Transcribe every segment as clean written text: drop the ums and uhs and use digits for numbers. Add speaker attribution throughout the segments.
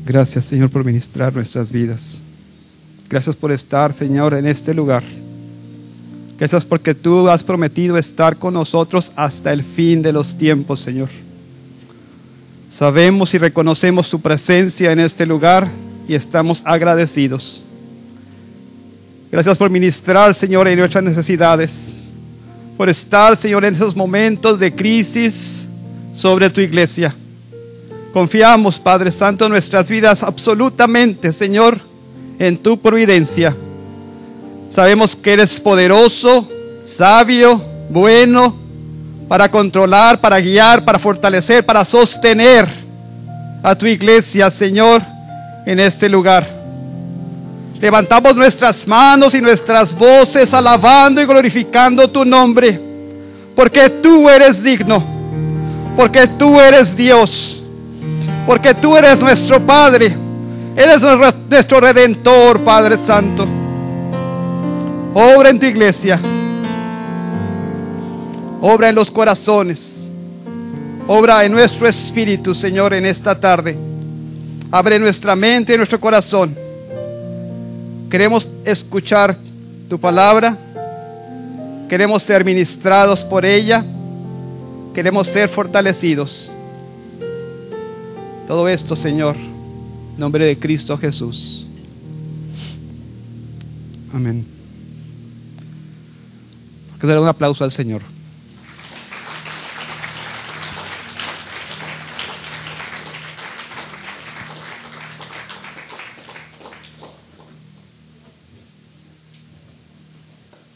Speaker 1: Gracias, Señor, por ministrar nuestras vidas. Gracias por estar, Señor, en este lugar. Gracias porque tú has prometido estar con nosotros hasta el fin de los tiempos, Señor. Sabemos y reconocemos tu presencia en este lugar y estamos agradecidos. Gracias por ministrar, Señor, en nuestras necesidades. Por estar, Señor, en esos momentos de crisis sobre tu iglesia. Confiamos, Padre Santo, nuestras vidas absolutamente, Señor, en tu providencia. Sabemos que eres poderoso, sabio, bueno, para controlar, para guiar, para fortalecer, para sostener a tu iglesia, Señor, en este lugar. Levantamos nuestras manos y nuestras voces alabando y glorificando tu nombre, porque tú eres digno, porque tú eres Dios, porque tú eres nuestro Padre, eres nuestro Redentor, Padre Santo. Obra en tu iglesia, obra en los corazones, obra en nuestro espíritu, Señor, en esta tarde. Abre nuestra mente y nuestro corazón. Queremos escuchar tu palabra, queremos ser ministrados por ella, queremos ser fortalecidos. Todo esto, Señor, en nombre de Cristo Jesús. Amén. ¿Por qué no le da un aplauso al Señor?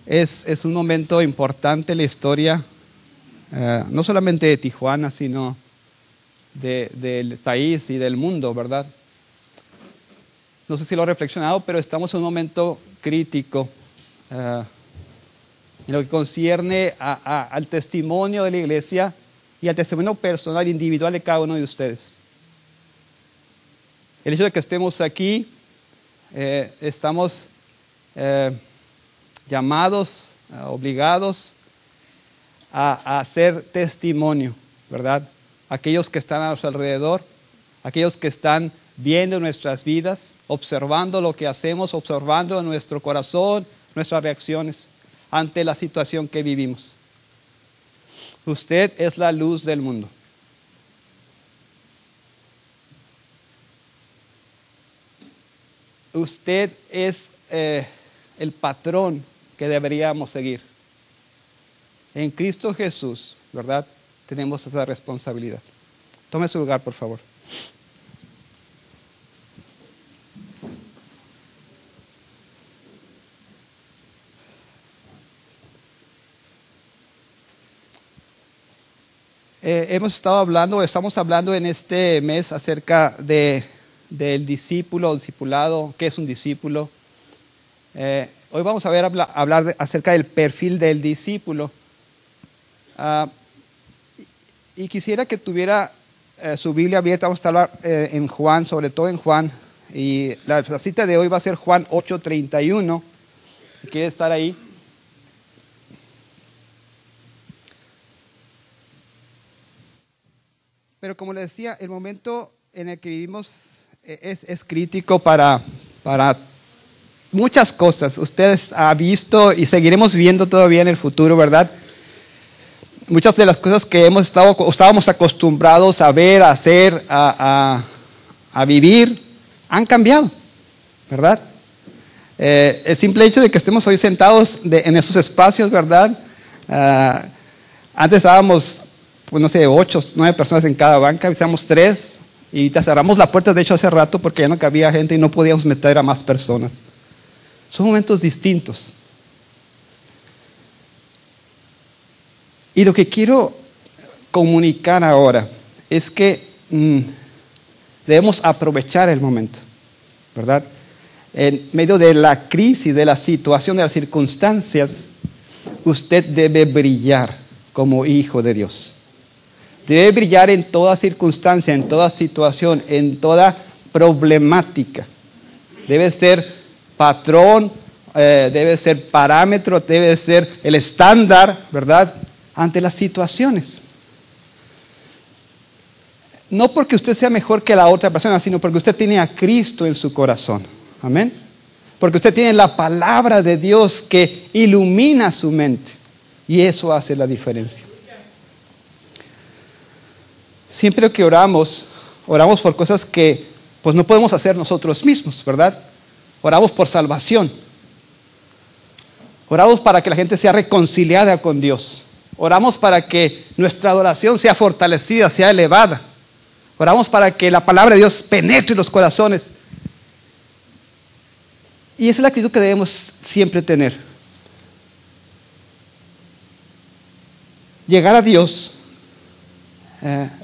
Speaker 1: Es un momento importante en la historia, no solamente de Tijuana, sino del país y del mundo, ¿verdad? No sé si lo he reflexionado, pero estamos en un momento crítico en lo que concierne al testimonio de la iglesia y al testimonio personal e individual de cada uno de ustedes. El hecho de que estemos aquí, estamos llamados, obligados a hacer testimonio, ¿verdad? Aquellos que están a nuestro alrededor, aquellos que están viendo nuestras vidas, observando lo que hacemos, observando nuestro corazón, nuestras reacciones ante la situación que vivimos. Usted es la luz del mundo. Usted es el patrón que deberíamos seguir. En Cristo Jesús, ¿verdad? Tenemos esa responsabilidad. Tome su lugar, por favor. Estamos hablando en este mes acerca del discípulo, discipulado. ¿Qué es un discípulo? Hoy vamos a hablar acerca del perfil del discípulo. Y quisiera que tuviera su Biblia abierta. Vamos a hablar en Juan, sobre todo en Juan. Y la cita de hoy va a ser Juan 8:31. Si quiere estar ahí. Pero como les decía, el momento en el que vivimos es crítico para muchas cosas. Ustedes han visto y seguiremos viendo todavía en el futuro, ¿verdad? Muchas de las cosas que estábamos acostumbrados a ver, a hacer, a vivir, han cambiado, ¿verdad? El simple hecho de que estemos hoy sentados en esos espacios, ¿verdad? Antes estábamos, pues no sé, 8, 9 personas en cada banca, estábamos 3 y te cerramos la puerta, de hecho, hace rato porque ya no cabía gente y no podíamos meter a más personas. Son momentos distintos. Y lo que quiero comunicar ahora es que debemos aprovechar el momento, ¿verdad? En medio de la crisis, de la situación, de las circunstancias, usted debe brillar como hijo de Dios. Debe brillar en toda circunstancia, en toda situación, en toda problemática. Debe ser patrón, debe ser parámetro, debe ser el estándar, ¿verdad? Ante las situaciones. no porque usted sea mejor que la otra persona, sino porque usted tiene a Cristo en su corazón. Amén. Porque usted tiene la palabra de Dios que ilumina su mente. Y eso hace la diferencia. Siempre que oramos por cosas que pues no podemos hacer nosotros mismos, ¿verdad? Oramos por salvación. Oramos para que la gente sea reconciliada con Dios. Oramos para que nuestra adoración sea fortalecida, sea elevada. Oramos para que la palabra de Dios penetre los corazones. Y esa es la actitud que debemos siempre tener. Llegar a Dios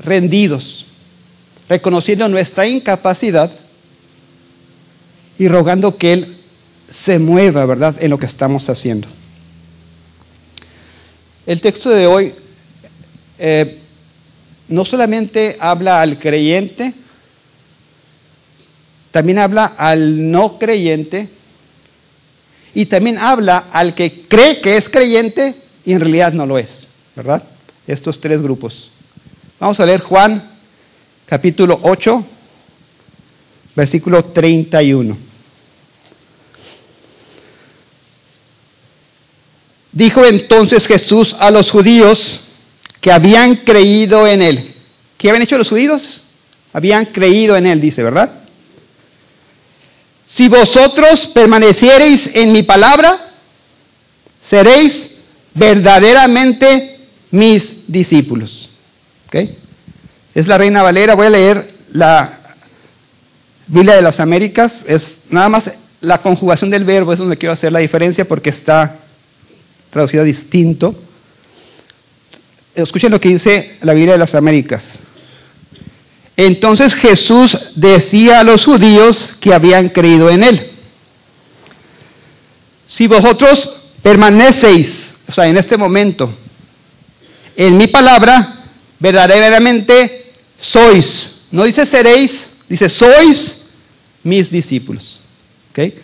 Speaker 1: rendidos, reconociendo nuestra incapacidad y rogando que Él se mueva, ¿verdad?, en lo que estamos haciendo. El texto de hoy no solamente habla al creyente, también habla al no creyente y también habla al que cree que es creyente y en realidad no lo es, ¿verdad? Estos tres grupos. Vamos a leer Juan capítulo 8, versículo 31. Dijo entonces Jesús a los judíos que habían creído en Él. ¿Qué habían hecho los judíos? Habían creído en Él, dice, ¿verdad? Si vosotros permaneciereis en mi palabra, seréis verdaderamente mis discípulos. ¿Okay? Es la Reina Valera. Voy a leer la Biblia de las Américas. Es nada más la conjugación del verbo, es donde quiero hacer la diferencia porque está traducida distinto. Escuchen lo que dice la Biblia de las Américas. Entonces Jesús decía a los judíos que habían creído en Él: si vosotros permanecéis, o sea, en este momento, en mi palabra, verdaderamente sois, no dice seréis, dice sois mis discípulos. ¿Okay?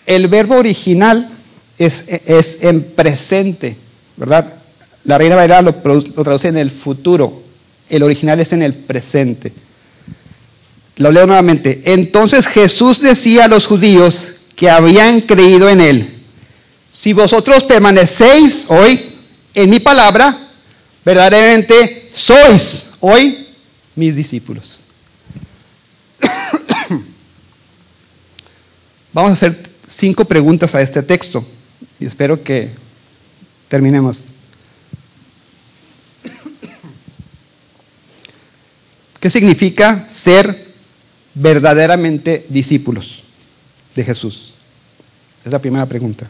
Speaker 1: El verbo original es en presente, ¿verdad? La Reina Valera lo traduce en el futuro. El original es en el presente. Lo leo nuevamente. Entonces Jesús decía a los judíos que habían creído en Él: si vosotros permanecéis hoy en mi palabra, verdaderamente sois hoy mis discípulos. Vamos a hacer 5 preguntas a este texto y espero que terminemos. ¿Qué significa ser verdaderamente discípulos de Jesús? Es la primera pregunta.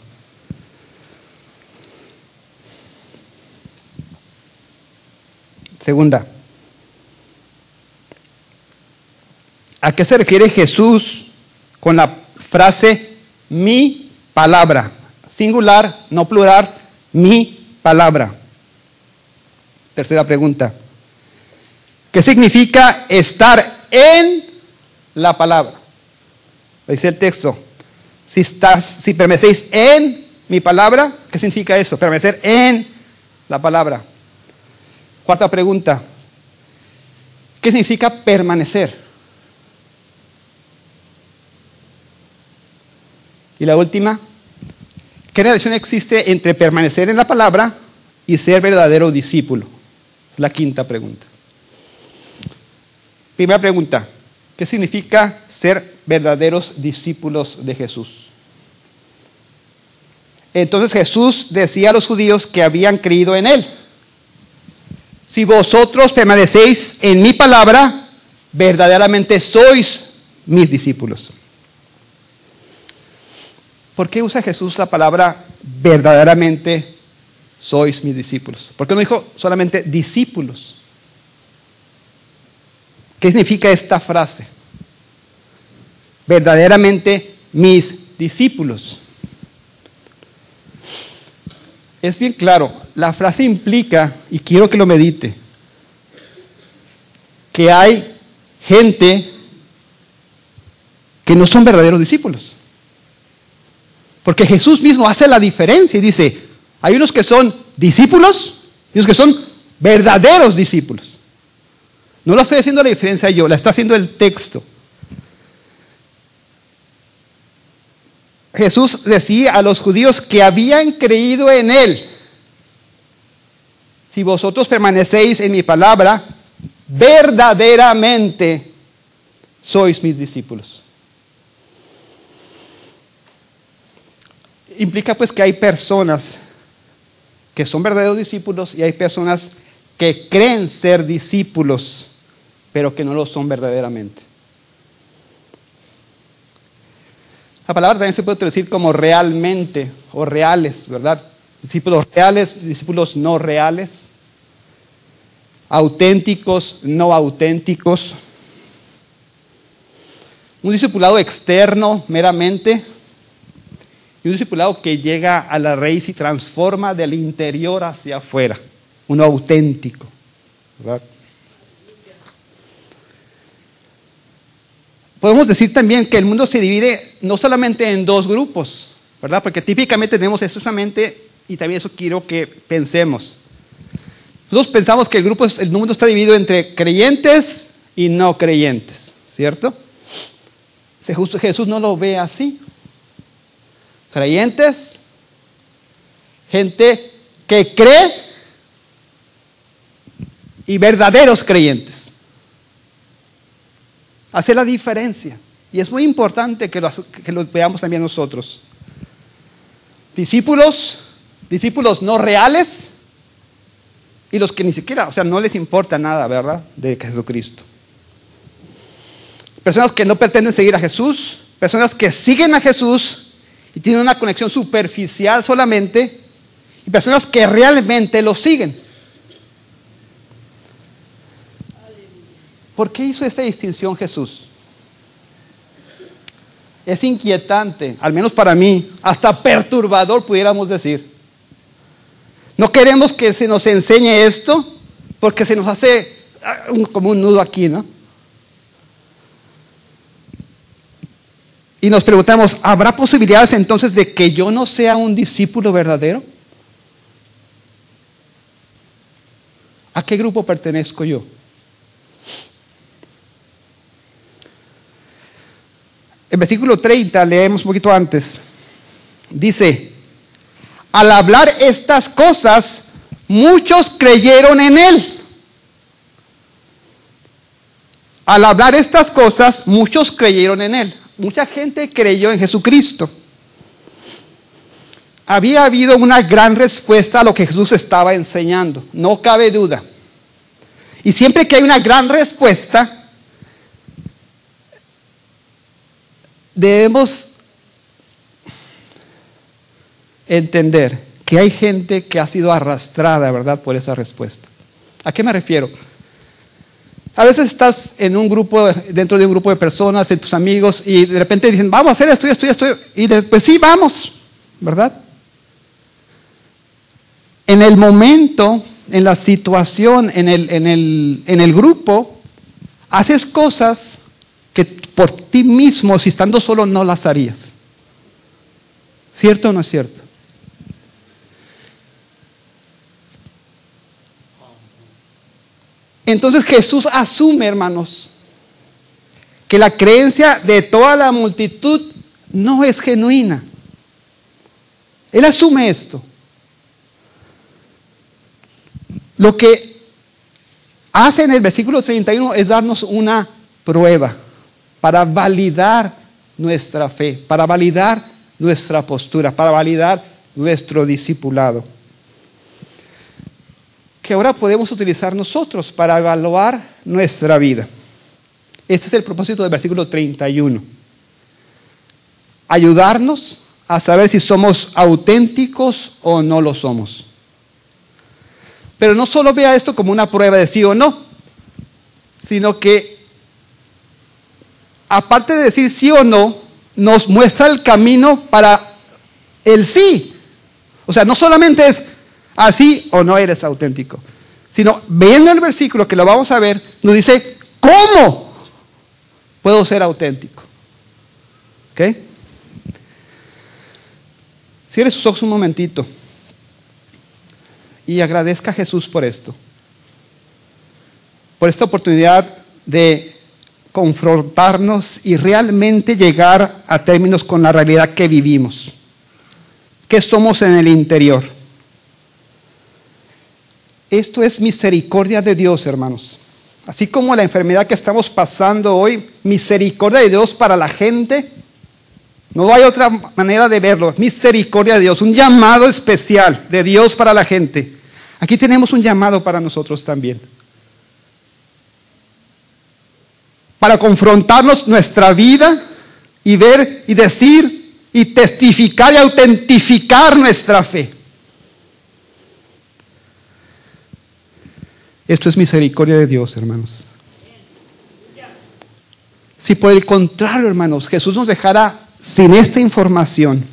Speaker 1: Segunda, ¿a qué se refiere Jesús con la frase mi palabra? Singular, no plural, mi palabra. Tercera pregunta, ¿qué significa estar en la palabra? Dice el texto, si permanecéis en mi palabra, ¿qué significa eso? Permanecer en la palabra. Cuarta pregunta, ¿qué significa permanecer? Y la última, ¿qué relación existe entre permanecer en la palabra y ser verdadero discípulo? Es la quinta pregunta. Primera pregunta, ¿qué significa ser verdaderos discípulos de Jesús? Entonces Jesús decía a los judíos que habían creído en Él: si vosotros permanecéis en mi palabra, verdaderamente sois mis discípulos. ¿Por qué usa Jesús la palabra verdaderamente sois mis discípulos? ¿Por qué no dijo solamente discípulos? ¿Qué significa esta frase? Verdaderamente mis discípulos. Es bien claro, la frase implica, y quiero que lo medite, que hay gente que no son verdaderos discípulos. Porque Jesús mismo hace la diferencia y dice, hay unos que son discípulos y unos que son verdaderos discípulos. No lo estoy haciendo la diferencia yo, la está haciendo el texto. Jesús decía a los judíos que habían creído en Él: si vosotros permanecéis en mi palabra, verdaderamente sois mis discípulos. Implica pues que hay personas que son verdaderos discípulos y hay personas que creen ser discípulos, pero que no lo son verdaderamente. La palabra también se puede traducir como realmente o reales, ¿verdad? Discípulos reales, discípulos no reales, auténticos, no auténticos. Un discipulado externo meramente y un discipulado que llega a la raíz y transforma del interior hacia afuera. Uno auténtico, ¿verdad? Podemos decir también que el mundo se divide no solamente en dos grupos, ¿verdad? Porque típicamente tenemos eso solamente, y también eso quiero que pensemos. Nosotros pensamos que el mundo está dividido entre creyentes y no creyentes, ¿cierto? Jesús no lo ve así. Creyentes, gente que cree y verdaderos creyentes. Hace la diferencia. Y es muy importante que lo veamos también nosotros. Discípulos no reales y los que ni siquiera, no les importa nada, ¿verdad?, de Jesucristo. Personas que no pretenden seguir a Jesús, personas que siguen a Jesús y tienen una conexión superficial solamente, y personas que realmente lo siguen. ¿Por qué hizo esta distinción Jesús? Es inquietante, al menos para mí, hasta perturbador pudiéramos decir. No queremos que se nos enseñe esto porque se nos hace como un nudo aquí, ¿no? Y nos preguntamos, ¿habrá posibilidades entonces de que yo no sea un discípulo verdadero? ¿A qué grupo pertenezco yo? El versículo 30, leemos un poquito antes, dice: al hablar estas cosas, muchos creyeron en Él. Al hablar estas cosas, muchos creyeron en Él. Mucha gente creyó en Jesucristo. Había habido una gran respuesta a lo que Jesús estaba enseñando, no cabe duda. Y siempre que hay una gran respuesta, debemos entender que hay gente que ha sido arrastrada, ¿verdad?, por esa respuesta. ¿A qué me refiero? A veces estás en un grupo, dentro de un grupo de personas, en tus amigos, y de repente dicen, vamos a hacer esto, y después sí, vamos, ¿verdad? En el momento, en la situación, en el grupo, haces cosas que por ti mismo, si estando solo, no las harías. ¿Cierto o no es cierto? Entonces Jesús asume, hermanos, que la creencia de toda la multitud no es genuina. Él asume esto. Lo que hace en el versículo 31 es darnos una prueba para validar nuestra fe, para validar nuestra postura, para validar nuestro discipulado, que ahora podemos utilizar nosotros para evaluar nuestra vida. Este es el propósito del versículo 31. Ayudarnos a saber si somos auténticos o no lo somos. Pero no solo vea esto como una prueba de sí o no, sino que, aparte de decir sí o no, nos muestra el camino para el sí. O sea, no solamente es así o no eres auténtico, sino viendo el versículo que lo vamos a ver, nos dice ¿cómo puedo ser auténtico? ¿Ok? Cierre sus ojos un momentito y agradezca a Jesús por esto. por esta oportunidad de confrontarnos y realmente llegar a términos con la realidad que vivimos. ¿Qué somos en el interior? Esto es misericordia de Dios, hermanos. Así como la enfermedad que estamos pasando hoy, misericordia de Dios para la gente. No hay otra manera de verlo. Misericordia de Dios, un llamado especial de Dios para la gente. Aquí tenemos un llamado para nosotros también. Para confrontarnos nuestra vida y ver y decir y testificar y autentificar nuestra fe. Esto es misericordia de Dios, hermanos. Si por el contrario, hermanos, Jesús nos dejara sin esta información,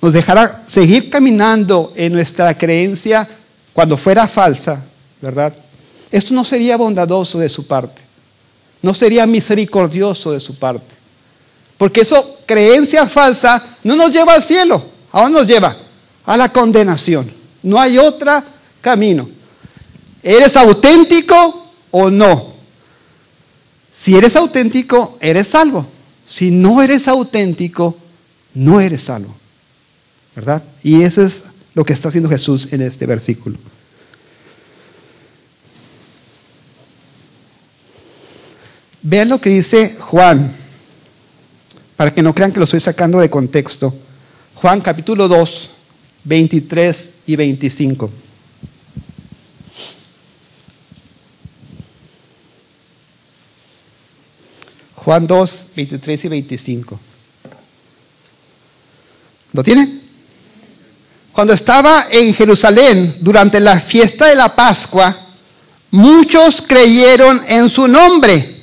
Speaker 1: nos dejara seguir caminando en nuestra creencia cuando fuera falsa, ¿verdad? Esto no sería bondadoso de su parte. No sería misericordioso de su parte. Porque eso, creencia falsa, no nos lleva al cielo. ¿A dónde nos lleva? A la condenación. No hay otro camino. ¿Eres auténtico o no? Si eres auténtico, eres salvo. Si no eres auténtico, no eres salvo. ¿Verdad? Y eso es lo que está haciendo Jesús en este versículo. Vean lo que dice Juan, para que no crean que lo estoy sacando de contexto. Juan capítulo 2, 23 y 25. Juan 2, 23 y 25. ¿Lo tiene? Cuando estaba en Jerusalén durante la fiesta de la Pascua, muchos creyeron en su nombre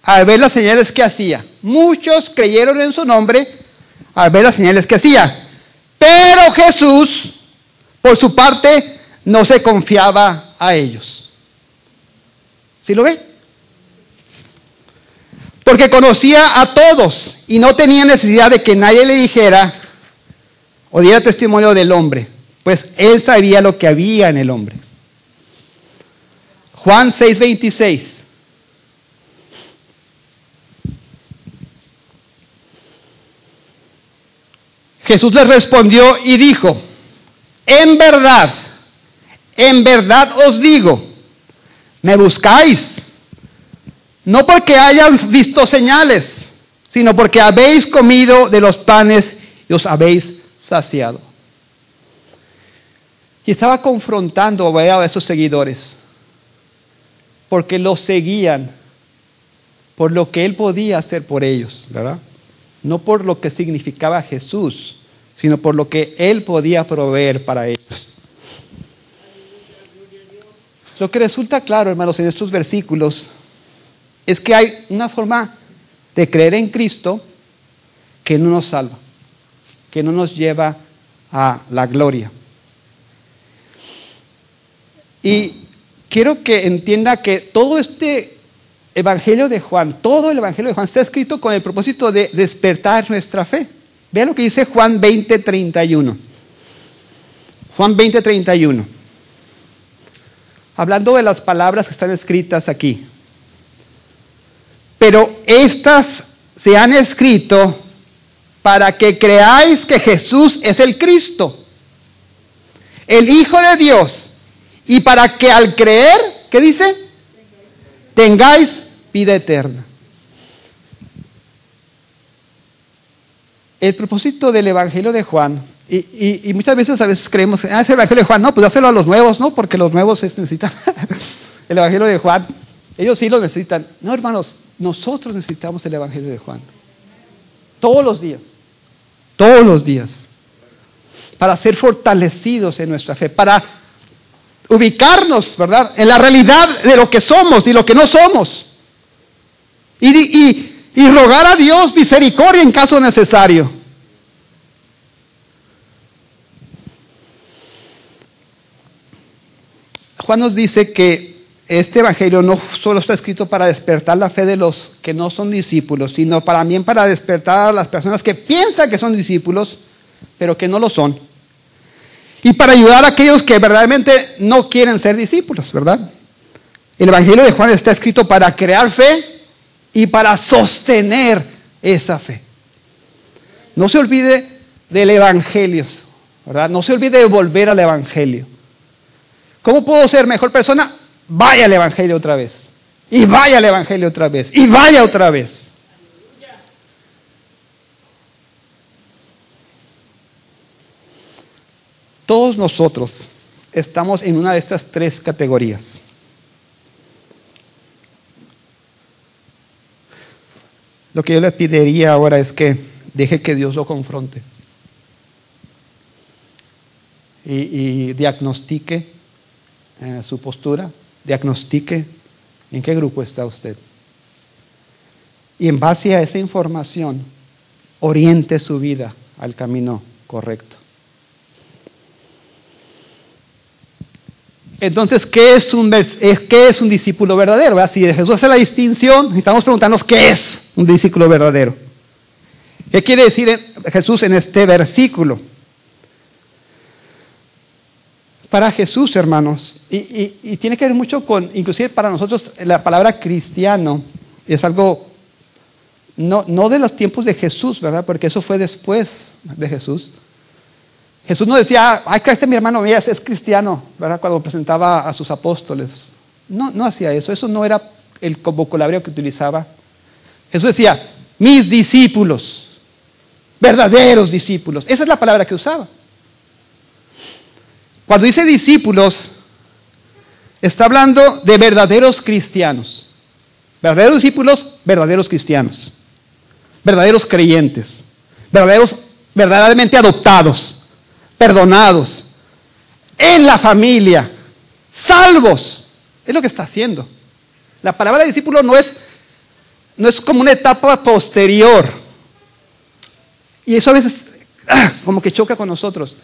Speaker 1: al ver las señales que hacía. Muchos creyeron en su nombre al ver las señales que hacía. Pero Jesús, por su parte, no se confiaba a ellos. ¿Sí lo ve? Porque conocía a todos y no tenía necesidad de que nadie le dijera o diera testimonio del hombre, pues él sabía lo que había en el hombre. Juan 6:26. Jesús les respondió y dijo: en verdad os digo, me buscáis, no porque hayan visto señales, sino porque habéis comido de los panes y os habéis saciado. Y estaba confrontando a esos seguidores, porque los seguían por lo que él podía hacer por ellos, ¿verdad? No por lo que significaba Jesús, sino por lo que él podía proveer para ellos. Lo que resulta claro, hermanos, en estos versículos es que hay una forma de creer en Cristo que no nos salva, que no nos lleva a la gloria. Y quiero que entienda que todo este Evangelio de Juan, todo el Evangelio de Juan está escrito con el propósito de despertar nuestra fe. Vean lo que dice Juan 20:31. Juan 20:31. Hablando de las palabras que están escritas aquí. Pero estas se han escrito para que creáis que Jesús es el Cristo, el Hijo de Dios, y para que al creer, ¿qué dice? Tengáis vida eterna. El propósito del Evangelio de Juan, y muchas veces creemos, es el Evangelio de Juan, no, pues dáselo a los nuevos, ¿no? Porque los nuevos necesitan el Evangelio de Juan. Ellos sí lo necesitan. No, hermanos, nosotros necesitamos el Evangelio de Juan. Todos los días. Para ser fortalecidos en nuestra fe, para ubicarnos, ¿verdad?, en la realidad de lo que somos y lo que no somos. Y rogar a Dios misericordia en caso necesario. Juan nos dice que este evangelio no solo está escrito para despertar la fe de los que no son discípulos, sino también para despertar a las personas que piensan que son discípulos, pero que no lo son. Y para ayudar a aquellos que verdaderamente no quieren ser discípulos, ¿verdad? El Evangelio de Juan está escrito para crear fe y para sostener esa fe. No se olvide del Evangelio, ¿verdad? No se olvide de volver al Evangelio. ¿Cómo puedo ser mejor persona? Vaya al Evangelio otra vez. Y vaya al Evangelio otra vez. Y vaya otra vez. Todos nosotros estamos en una de estas tres categorías. Lo que yo le pediría ahora es que deje que Dios lo confronte y diagnostique su postura, diagnostique en qué grupo está usted. Y en base a esa información, oriente su vida al camino correcto. Entonces, ¿qué es un discípulo verdadero? ¿Verdad? Si Jesús hace la distinción, necesitamos preguntarnos qué es un discípulo verdadero. ¿Qué quiere decir Jesús en este versículo? Para Jesús, hermanos, y tiene que ver mucho con, inclusive para nosotros, la palabra cristiano es algo, no de los tiempos de Jesús, ¿verdad? Porque eso fue después de Jesús. Jesús no decía, ay, que mi hermano mira, es cristiano, ¿verdad? Cuando presentaba a sus apóstoles. No hacía eso. Eso no era el vocabulario que utilizaba. Jesús decía, mis discípulos, verdaderos discípulos. Esa es la palabra que usaba. Cuando dice discípulos, está hablando de verdaderos cristianos. Verdaderos discípulos, verdaderos cristianos. Verdaderos creyentes. Verdaderamente adoptados. Perdonados, en la familia, salvos. Es lo que está haciendo. La palabra discípulo no es como una etapa posterior. Y eso a veces como que choca con nosotros.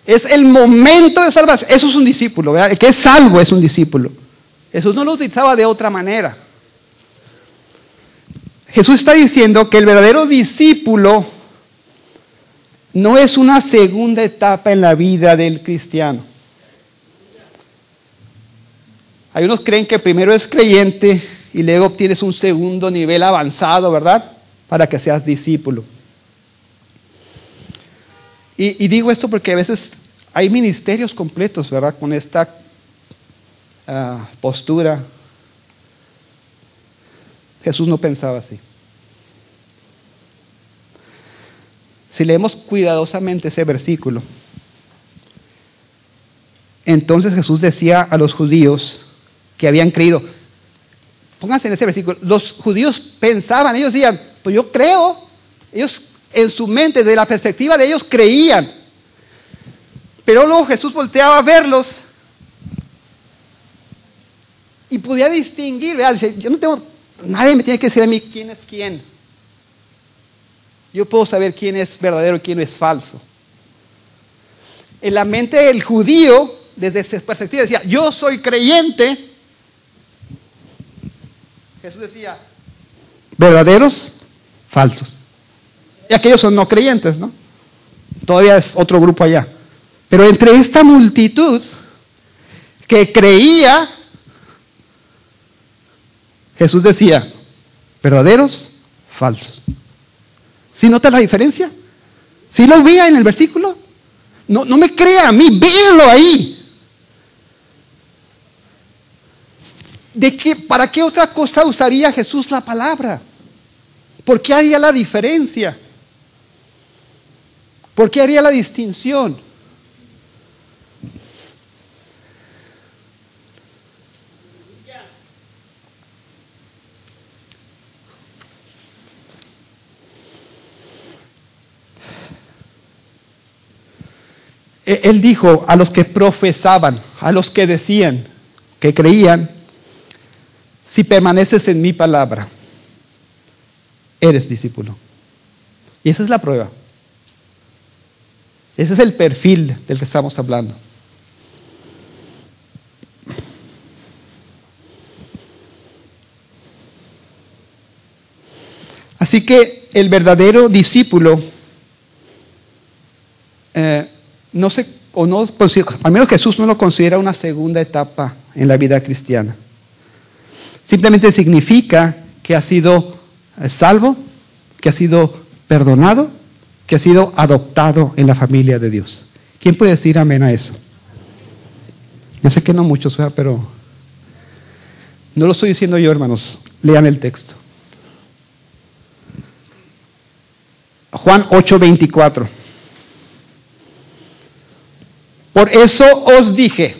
Speaker 1: Es el momento de salvación. Eso es un discípulo, ¿verdad? El que es salvo es un discípulo. Jesús no lo utilizaba de otra manera. Jesús está diciendo que el verdadero discípulo no es una segunda etapa en la vida del cristiano. Algunos creen que primero es creyente y luego obtienes un segundo nivel avanzado, ¿verdad? Para que seas discípulo. Y digo esto porque a veces hay ministerios completos, ¿verdad? Con esta postura. Jesús no pensaba así. Si leemos cuidadosamente ese versículo, entonces Jesús decía a los judíos que habían creído, pónganse en ese versículo, los judíos pensaban, ellos decían, pues yo creo, ellos en su mente, de la perspectiva de ellos, creían, pero luego Jesús volteaba a verlos y podía distinguir, ¿verdad? Dice, nadie me tiene que decir a mí quién es quién. Yo puedo saber quién es verdadero y quién es falso. En la mente del judío, desde esa perspectiva, decía, yo soy creyente. Jesús decía, verdaderos, falsos. Y aquellos son no creyentes, ¿no? Todavía es otro grupo allá. Pero entre esta multitud que creía, Jesús decía, verdaderos, falsos. ¿Sí nota la diferencia? ¿Sí lo veía en el versículo? No me crea a mí, véanlo ahí. ¿Para qué otra cosa usaría Jesús la palabra? ¿Por qué haría la diferencia? ¿Por qué haría la distinción? Él dijo a los que profesaban, a los que decían, que creían, si permaneces en mi palabra, eres discípulo. Y esa es la prueba. Ese es el perfil del que estamos hablando. Así que el verdadero discípulo al menos Jesús no lo considera una segunda etapa en la vida cristiana. simplemente significa que ha sido salvo, que ha sido perdonado, que ha sido adoptado en la familia de Dios. ¿Quién puede decir amén a eso? Yo sé que no muchos, pero no lo estoy diciendo yo, hermanos. Lean el texto. Juan 8:24. Por eso os dije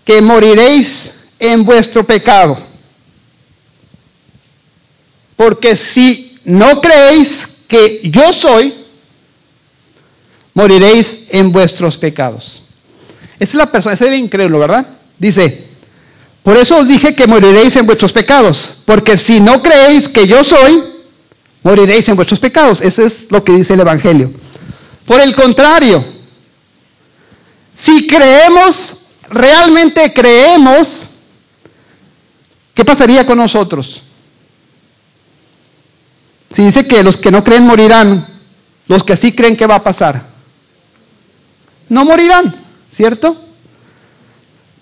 Speaker 1: que moriréis en vuestro pecado. Porque si no creéis que yo soy, moriréis en vuestros pecados. Esa es la persona, ese es el incrédulo, ¿verdad? Dice, por eso os dije que moriréis en vuestros pecados. Porque si no creéis que yo soy, moriréis en vuestros pecados. Eso es lo que dice el Evangelio. Por el contrario, si creemos, realmente creemos, ¿qué pasaría con nosotros? Si dice que los que no creen morirán, los que sí creen, ¿qué va a pasar? No morirán, ¿cierto?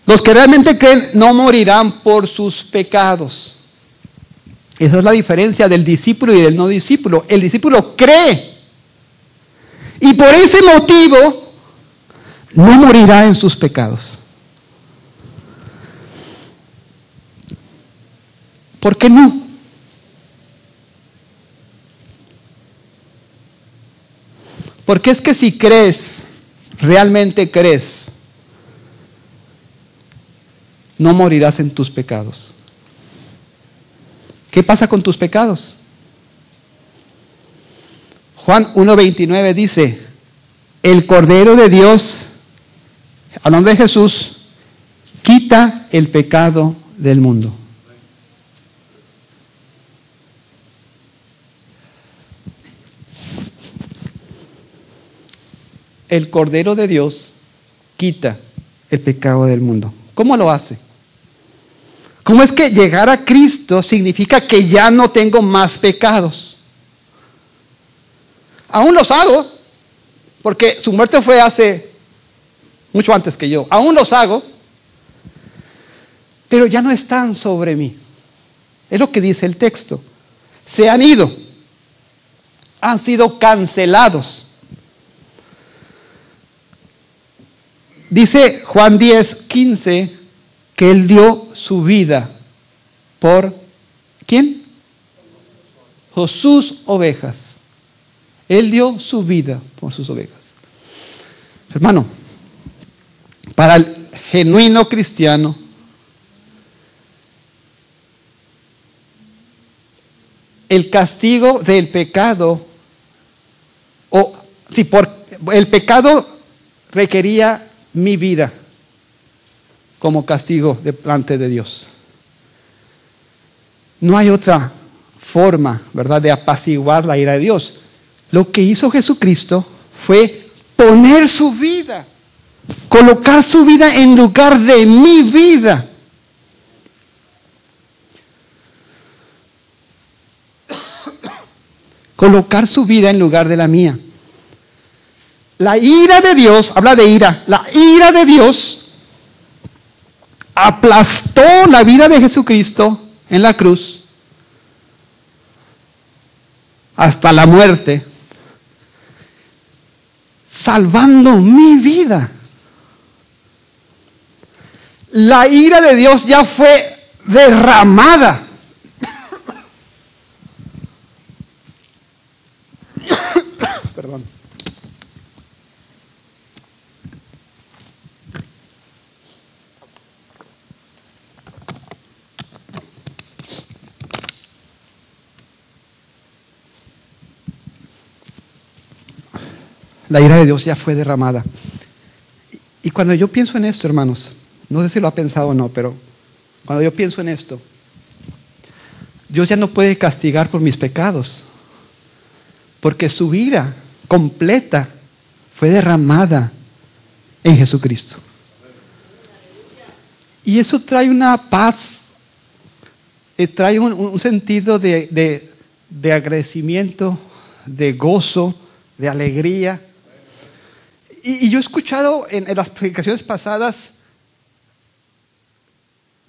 Speaker 1: Los que realmente creen no morirán por sus pecados. Esa es la diferencia del discípulo y del no discípulo. El discípulo cree y por ese motivo no morirá en sus pecados. ¿Por qué no? Porque es que si crees, realmente crees, no morirás en tus pecados. ¿Qué pasa con tus pecados? Juan 1:29 dice, el Cordero de Dios, hablando de Jesús, quita el pecado del mundo. El Cordero de Dios quita el pecado del mundo. ¿Cómo lo hace? ¿Cómo es que llegar a Cristo significa que ya no tengo más pecados? Aún los hago, porque su muerte fue hace mucho antes que yo. Aún los hago, pero ya no están sobre mí. Es lo que dice el texto. Se han ido, han sido cancelados. Dice Juan 10:15 que Él dio su vida por ¿quién? Por sus ovejas. Él dio su vida por sus ovejas. Hermano, para el genuino cristiano, el castigo del pecado, el pecado requería mi vida como castigo delante de Dios. No hay otra forma, ¿verdad?, de apaciguar la ira de Dios. Lo que hizo Jesucristo fue poner su vida, colocar su vida en lugar de mi vida. Colocar su vida en lugar de la mía. La ira de Dios, habla de ira, la ira de Dios aplastó la vida de Jesucristo en la cruz hasta la muerte, salvando mi vida. La ira de Dios ya fue derramada. Perdón. La ira de Dios ya fue derramada. Y cuando yo pienso en esto, hermanos, no sé si lo ha pensado o no, pero cuando yo pienso en esto, Dios ya no puede castigar por mis pecados, porque su ira completa fue derramada en Jesucristo. Y eso trae una paz, trae un sentido de agradecimiento, de gozo, de alegría. Y yo he escuchado en las predicaciones pasadas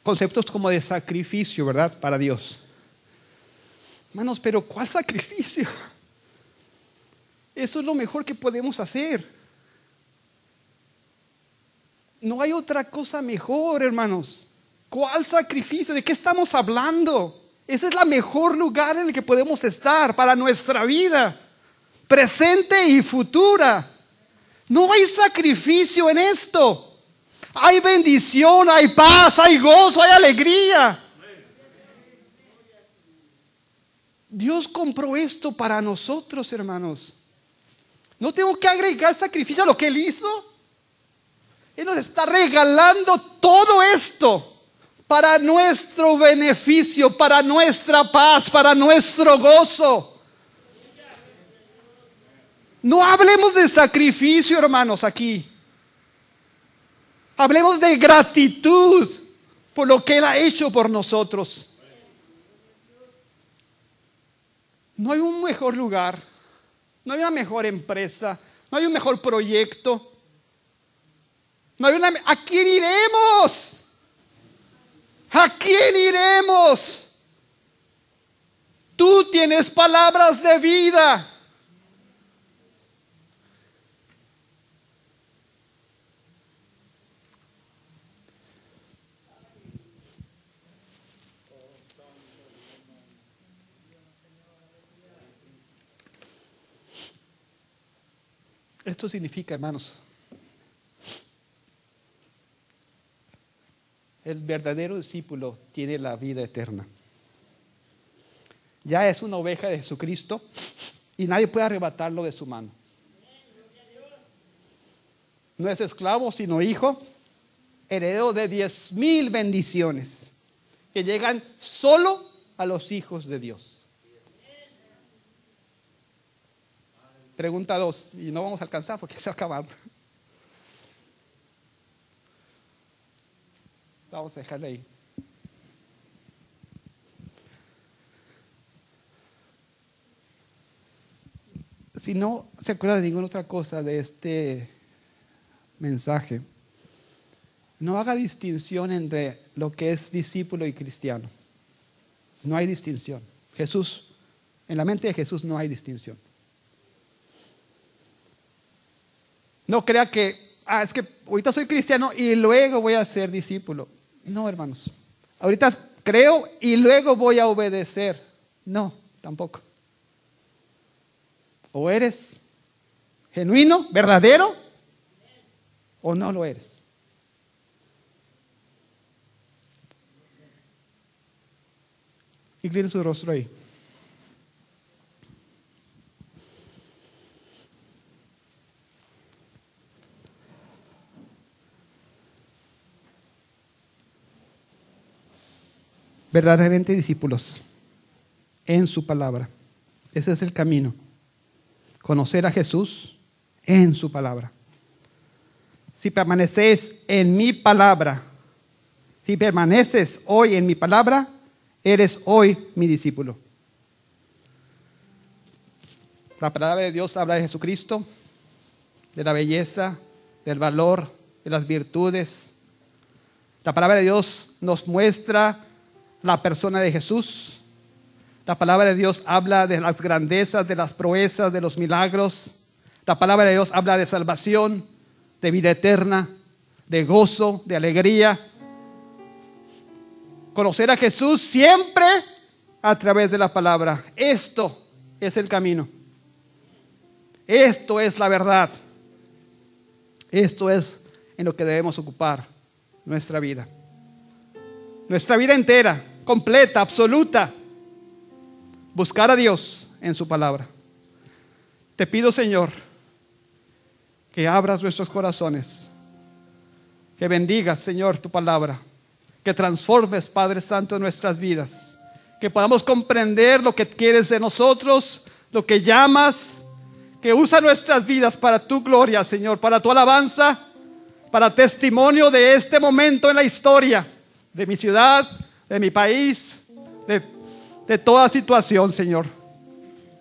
Speaker 1: conceptos como de sacrificio, ¿verdad? Para Dios. Hermanos, pero ¿cuál sacrificio? Eso es lo mejor que podemos hacer. No hay otra cosa mejor, hermanos. ¿Cuál sacrificio? ¿De qué estamos hablando? Ese es el mejor lugar en el que podemos estar para nuestra vida, presente y futura. No hay sacrificio en esto. Hay bendición, hay paz, hay gozo, hay alegría. Dios compró esto para nosotros, hermanos. No tengo que agregar sacrificio a lo que Él hizo. Él nos está regalando todo esto para nuestro beneficio, para nuestra paz, para nuestro gozo. No hablemos de sacrificio, hermanos, aquí. Hablemos de gratitud por lo que Él ha hecho por nosotros. No hay un mejor lugar, no hay una mejor empresa, no hay un mejor proyecto. No hay ¿A quién iremos? ¿A quién iremos? Tú tienes palabras de vida. Esto significa, hermanos, el verdadero discípulo tiene la vida eterna. Ya es una oveja de Jesucristo y nadie puede arrebatarlo de su mano. No es esclavo, sino hijo, heredero de 10,000 bendiciones que llegan solo a los hijos de Dios. Pregunta 2, y no vamos a alcanzar porque se va a acabar. Vamos a dejarle ahí. Si no se acuerda de ninguna otra cosa de este mensaje, no haga distinción entre lo que es discípulo y cristiano. No hay distinción. Jesús, en la mente de Jesús no hay distinción. No crea que, es que ahorita soy cristiano y luego voy a ser discípulo. No, hermanos. Ahorita creo y luego voy a obedecer. No, tampoco. O eres genuino, verdadero, o no lo eres. Incline su rostro ahí. Verdaderamente discípulos en su palabra. Ese es el camino. Conocer a Jesús en su palabra. Si permaneces en mi palabra, si permaneces hoy en mi palabra, eres hoy mi discípulo. La palabra de Dios habla de Jesucristo, de la belleza, del valor, de las virtudes. La palabra de Dios nos muestra la persona de Jesús. La palabra de Dios habla de las grandezas, de las proezas, de los milagros. La palabra de Dios habla de salvación, de vida eterna, de gozo, de alegría. Conocer a Jesús siempre a través de la palabra. Esto es el camino. Esto es la verdad. Esto es en lo que debemos ocupar nuestra vida. Nuestra vida entera, completa, absoluta. Buscar a Dios en su palabra. Te pido, Señor, que abras nuestros corazones, que bendigas, Señor, tu palabra, que transformes, Padre Santo, nuestras vidas, que podamos comprender lo que quieres de nosotros, lo que llamas, que usa nuestras vidas para tu gloria, Señor, para tu alabanza, para testimonio de este momento en la historia, de mi ciudad, de mi país, de toda situación, Señor.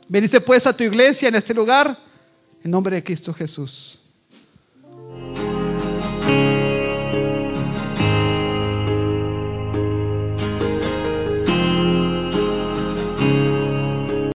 Speaker 1: Bendice pues a tu iglesia en este lugar, en nombre de Cristo Jesús.